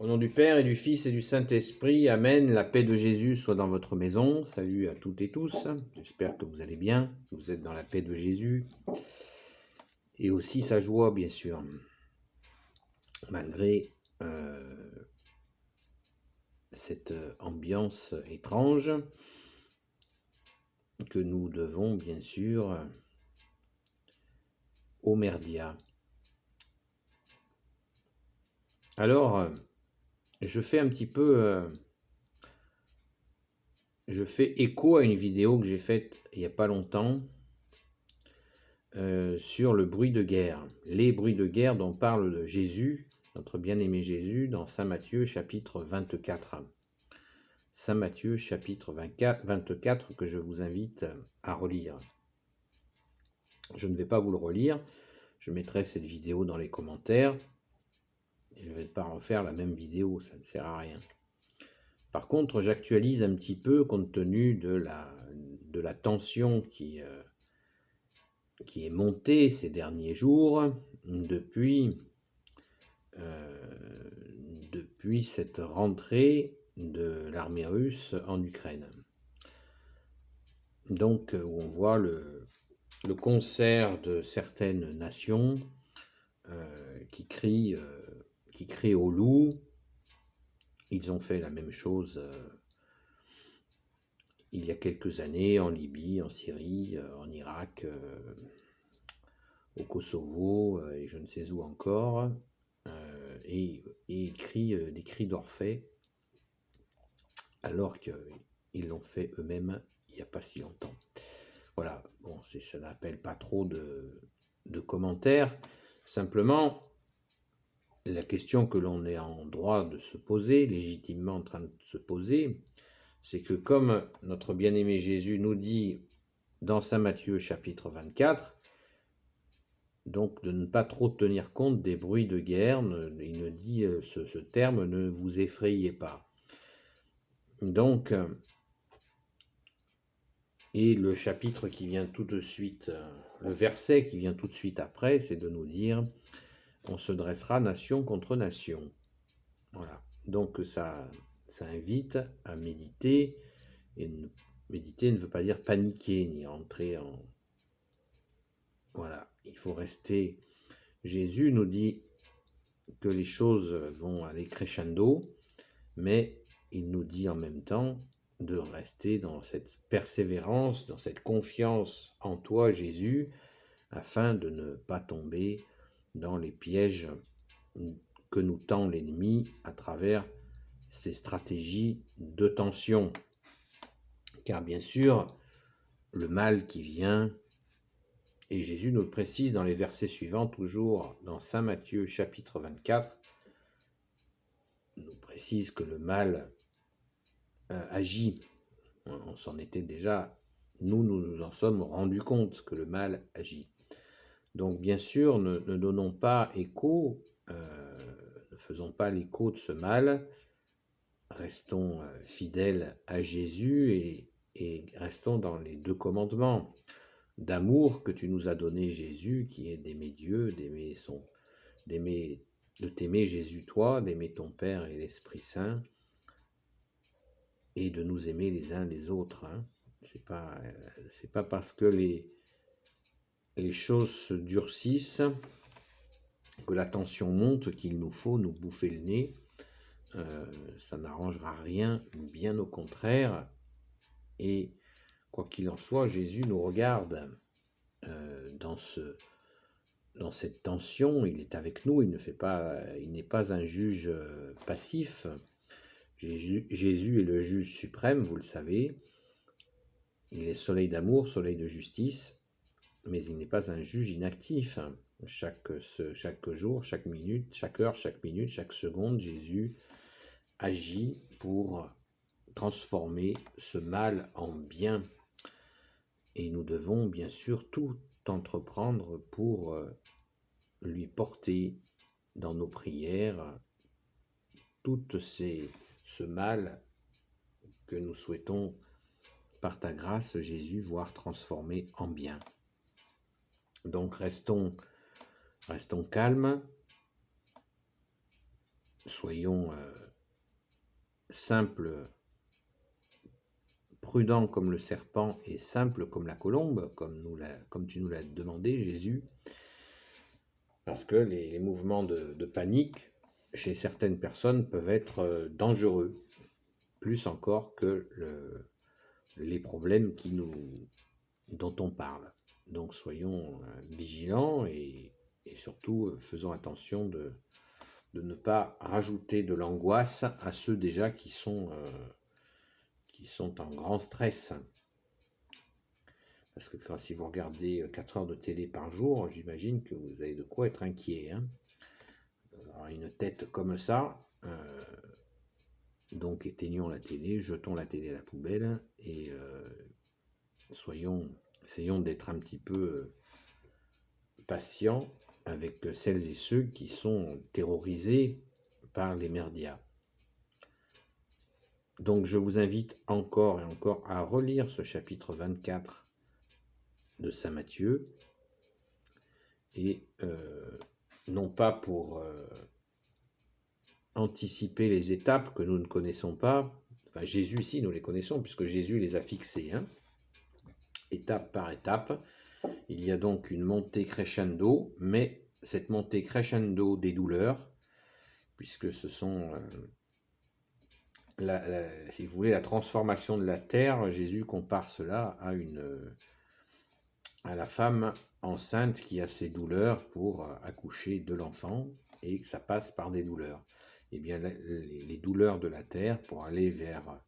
Au nom du Père et du Fils et du Saint-Esprit, Amen. La paix de Jésus soit dans votre maison. Salut à toutes et tous. J'espère que vous allez bien, que vous êtes dans la paix de Jésus. Et aussi sa joie, bien sûr. Malgré cette ambiance étrange que nous devons, bien sûr, au merdia. Alors, je fais un petit peu... je fais écho à une vidéo que j'ai faite il n'y a pas longtemps sur le bruit de guerre. Les bruits de guerre dont parle Jésus, notre bien-aimé Jésus, dans Saint Matthieu chapitre 24. Saint Matthieu chapitre 24 que je vous invite à relire. Je ne vais pas vous le relire, je mettrai cette vidéo dans les commentaires. Je ne vais pas refaire la même vidéo, ça ne sert à rien. Par contre, j'actualise un petit peu compte tenu de la tension qui est montée ces derniers jours depuis cette rentrée de l'armée russe en Ukraine. Donc, où on voit le concert de certaines nations qui crient au loup. Ils ont fait la même chose il y a quelques années en Libye, en Syrie, en Irak, au Kosovo et je ne sais où encore, et ils crient des cris d'Orphée, alors qu'ils l'ont fait eux-mêmes il n'y a pas si longtemps. Voilà, bon, ça n'appelle pas trop de commentaires, simplement la question que l'on est en droit de se poser, légitimement en train de se poser, c'est que comme notre bien-aimé Jésus nous dit dans Saint Matthieu chapitre 24, donc de ne pas trop tenir compte des bruits de guerre, il nous dit ce terme, ne vous effrayez pas. Donc, et le chapitre qui vient tout de suite, le verset qui vient tout de suite après, c'est de nous dire, on se dressera nation contre nation. Voilà, donc ça invite à méditer, et méditer ne veut pas dire paniquer, ni entrer en... Voilà, il faut rester... Jésus nous dit que les choses vont aller crescendo, mais il nous dit en même temps de rester dans cette persévérance, dans cette confiance en toi, Jésus, afin de ne pas tomber dans les pièges que nous tend l'ennemi à travers ces stratégies de tension. Car bien sûr, le mal qui vient, et Jésus nous le précise dans les versets suivants, toujours dans Saint Matthieu chapitre 24, nous précise que le mal agit. On s'en était déjà, nous en sommes rendus compte que le mal agit. Donc bien sûr, ne donnons pas écho, ne faisons pas l'écho de ce mal, restons fidèles à Jésus et restons dans les deux commandements d'amour que tu nous as donné, Jésus, qui est d'aimer Dieu, de t'aimer Jésus toi, d'aimer ton Père et l'Esprit Saint, et de nous aimer les uns les autres. Hein. C'est pas parce que les choses se durcissent, que la tension monte, qu'il nous faut nous bouffer le nez. Ça n'arrangera rien, bien au contraire. Et quoi qu'il en soit, Jésus nous regarde dans cette tension. Il est avec nous, il n'est pas un juge passif. Jésus est le juge suprême, vous le savez. Il est soleil d'amour, soleil de justice, mais il n'est pas un juge inactif. Chaque jour, chaque minute, chaque heure, chaque minute, chaque seconde, Jésus agit pour transformer ce mal en bien. Et nous devons bien sûr tout entreprendre pour lui porter dans nos prières tout ce mal que nous souhaitons par ta grâce, Jésus, voir transformé en bien. Donc restons calmes, soyons simples, prudents comme le serpent et simples comme la colombe, comme tu nous l'as demandé, Jésus, parce que les mouvements de panique chez certaines personnes peuvent être dangereux, plus encore que les problèmes dont on parle. Donc soyons vigilants et surtout faisons attention de ne pas rajouter de l'angoisse à ceux déjà qui sont en grand stress. Parce que si vous regardez 4 heures de télé par jour, j'imagine que vous avez de quoi être inquiet. Hein. Alors, une tête comme ça, donc éteignons la télé, jetons la télé à la poubelle et essayons d'être un petit peu patients avec celles et ceux qui sont terrorisés par les merdias. Donc je vous invite encore et encore à relire ce chapitre 24 de Saint Matthieu, et non pas pour anticiper les étapes que nous ne connaissons pas, enfin Jésus ici nous les connaissons puisque Jésus les a fixées, hein, étape par étape. Il y a donc une montée crescendo, mais cette montée crescendo des douleurs, puisque ce sont, si vous voulez, la transformation de la terre, Jésus compare cela à la femme enceinte qui a ses douleurs pour accoucher de l'enfant, et que ça passe par des douleurs. Eh bien, les douleurs de la terre pour aller vers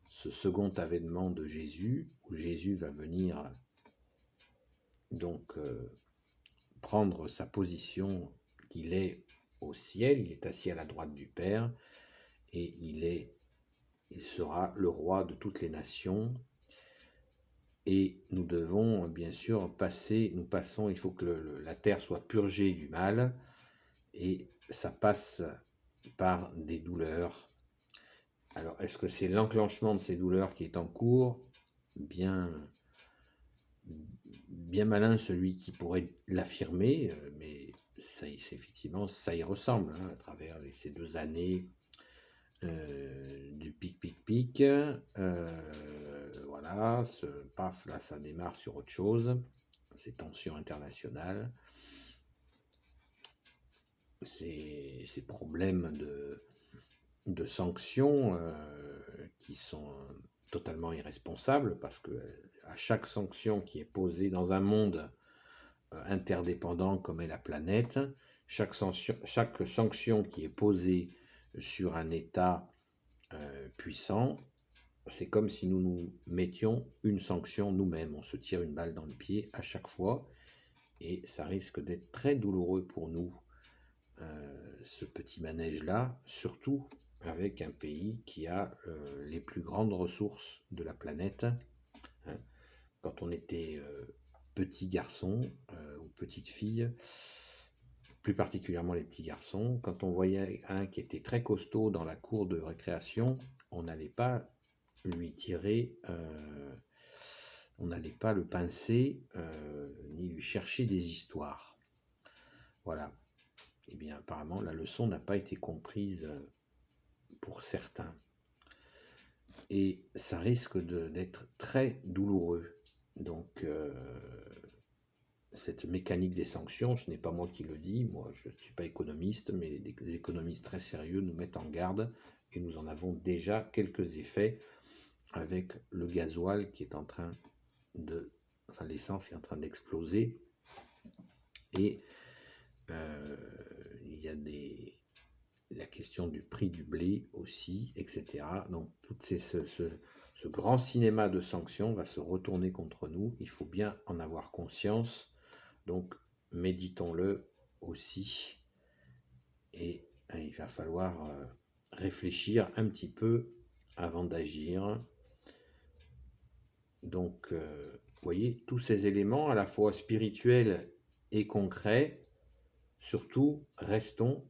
ce second avènement de Jésus, où Jésus va venir donc prendre sa position qu'il est au ciel, il est assis à la droite du Père, et il sera le roi de toutes les nations. Et nous devons bien sûr il faut que la terre soit purgée du mal, et ça passe par des douleurs. Alors, est-ce que c'est l'enclenchement de ces douleurs qui est en cours? Bien malin celui qui pourrait l'affirmer, mais effectivement, ça y ressemble, hein, à travers ces 2 années du pic, voilà, paf, là ça démarre sur autre chose, ces tensions internationales, ces problèmes de sanctions qui sont totalement irresponsables, parce que à chaque sanction qui est posée dans un monde interdépendant comme est la planète, chaque sanction qui est posée sur un État puissant, c'est comme si nous mettions une sanction nous-mêmes. On se tire une balle dans le pied à chaque fois, et ça risque d'être très douloureux pour nous, ce petit manège-là, surtout avec un pays qui a les plus grandes ressources de la planète. Hein. Quand on était petit garçon ou petite fille, plus particulièrement les petits garçons, quand on voyait un qui était très costaud dans la cour de récréation, on n'allait pas lui tirer, on n'allait pas le pincer, ni lui chercher des histoires. Voilà. Eh bien, apparemment, la leçon n'a pas été comprise pour certains. Et ça risque d'être très douloureux. Donc, cette mécanique des sanctions, ce n'est pas moi qui le dis, moi je ne suis pas économiste, mais des économistes très sérieux nous mettent en garde, et nous en avons déjà quelques effets avec le gasoil qui est en train l'essence est en train d'exploser, et il y a la question du prix du blé aussi, etc. Donc ce grand cinéma de sanctions va se retourner contre nous, il faut bien en avoir conscience, donc méditons-le aussi, et il va falloir réfléchir un petit peu avant d'agir. Donc, vous voyez, tous ces éléments à la fois spirituels et concrets, surtout restons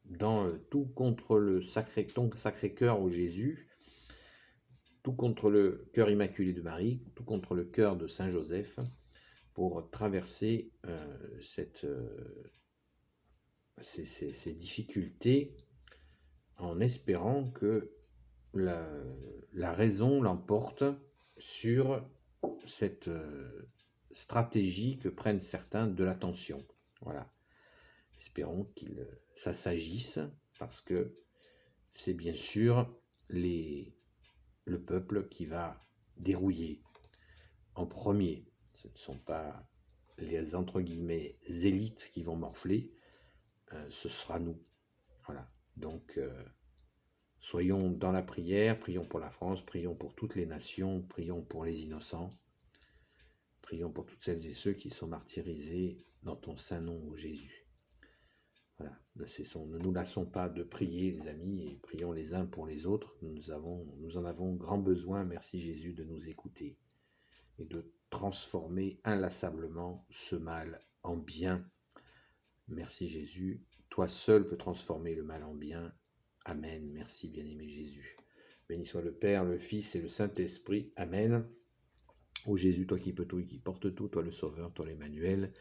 dans tout contre le Sacré-Cœur au Jésus, tout contre le cœur immaculé de Marie, tout contre le cœur de Saint Joseph, pour traverser ces difficultés en espérant que la raison l'emporte sur cette stratégie que prennent certains de l'attention. Voilà. Espérons que ça s'agisse, parce que c'est bien sûr le peuple qui va dérouiller en premier. Ce ne sont pas les entre guillemets élites qui vont morfler, ce sera nous. Voilà. Donc soyons dans la prière, prions pour la France, prions pour toutes les nations, prions pour les innocents, prions pour toutes celles et ceux qui sont martyrisés dans ton saint nom, ô Jésus. Voilà, ne nous lassons pas de prier, les amis, et prions les uns pour les autres. Nous en avons grand besoin, merci Jésus, de nous écouter et de transformer inlassablement ce mal en bien. Merci Jésus, toi seul peux transformer le mal en bien. Amen, merci bien-aimé Jésus. Béni soit le Père, le Fils et le Saint-Esprit. Amen. Ô Jésus, toi qui peux tout et qui porte tout, toi le Sauveur, toi l'Emmanuel,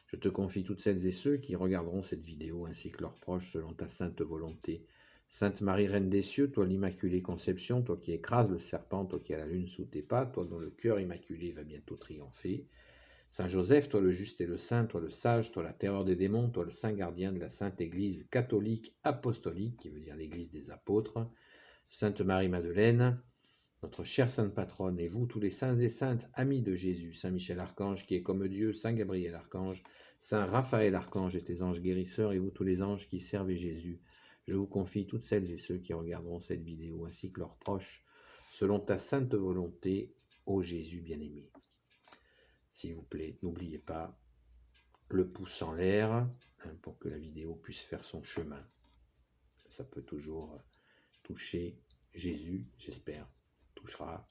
je te confie toutes celles et ceux qui regarderont cette vidéo ainsi que leurs proches selon ta sainte volonté. Sainte Marie, Reine des cieux, toi l'Immaculée Conception, toi qui écrases le serpent, toi qui as la lune sous tes pas, toi dont le cœur immaculé va bientôt triompher. Saint Joseph, toi le juste et le saint, toi le sage, toi la terreur des démons, toi le saint gardien de la Sainte Église catholique apostolique, qui veut dire l'Église des apôtres. Sainte Marie-Madeleine, notre chère sainte patronne, et vous tous les saints et saintes, amis de Jésus, Saint Michel Archange qui est comme Dieu, Saint Gabriel Archange, Saint Raphaël Archange et tes anges guérisseurs, et vous tous les anges qui servent Jésus, je vous confie toutes celles et ceux qui regarderont cette vidéo, ainsi que leurs proches, selon ta sainte volonté, ô Jésus bien-aimé. S'il vous plaît, n'oubliez pas le pouce en l'air pour que la vidéo puisse faire son chemin. Ça peut toujours toucher Jésus, j'espère, touchera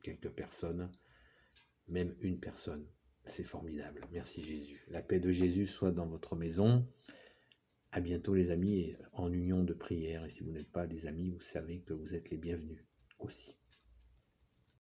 quelques personnes, même une personne. C'est formidable. Merci Jésus. La paix de Jésus soit dans votre maison. À bientôt les amis, en union de prière. Et si vous n'êtes pas des amis, vous savez que vous êtes les bienvenus aussi.